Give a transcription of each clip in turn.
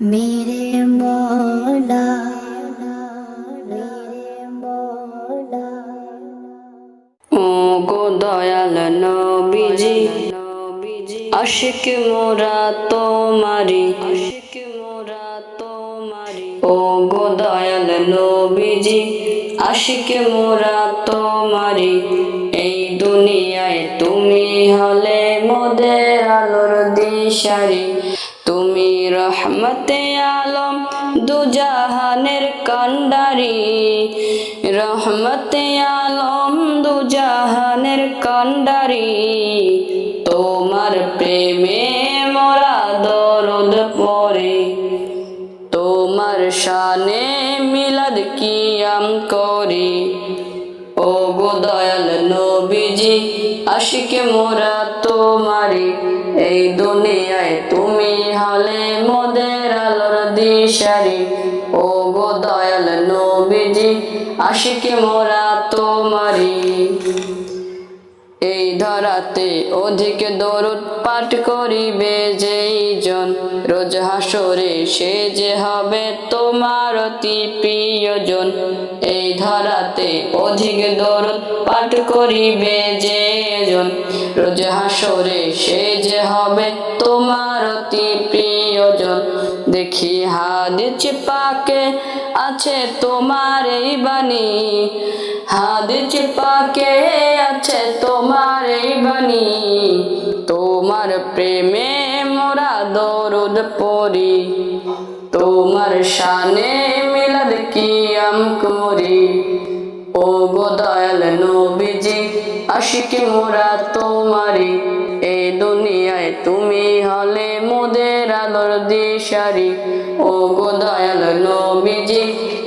मेरे मौला मेरे मौला ও গো দয়াল নবীজি আশিক মোরা তোমারি ও গো দয়াল নবীজি আশিক মোরা তোমারি এই দুনিয়ায় তুমি হলে মোদের আলোর দিশারি তুমি রহমতে আলম দুজাহানের কান্ডারি রহমতে আলম দুজাহানের কান্ডারি তোমার প্রেমে মোরা দরদ পড়ে তোমার শানে মিলাদ কিয়াম করি ও গো দয়াল নবীজি আশিকে মোরা তোমারি এই দুনিয়ায় তুমি হলে মোদের আলোর দিশারি ও গো দয়াল নবীজি আশিকে মোরা তোমারি এই ধরাতে অধিক দরুদ পাঠ করিবে যেই জন রোজ হাসরে সে যে হবে তোমার অতি প্রিয়জন এই ধরাতে অধিক দরুদ পাঠ করিবে যে জন রোজ হাসরে সে যে হবে তোমার অতি প্রিয়জন দেখি হাদিস পাকে আছে তোমার এই বাণী হাদিস পাকে আছে তোমার এই বাণী তোমার প্রেমে মোরা দরুদ পড়ি তোমার শানে মিলাদ কিয়াম করি ও গো দয়াল নবীজি আশিকে মোরা তোমারি এই দুনিয়ায় তুমি হলে মোদের আলোর দিশারি ও গো দয়াল নবীজি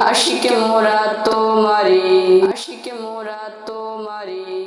আশিকে মোরা তোমারি আশিকে মোরা তোমারি।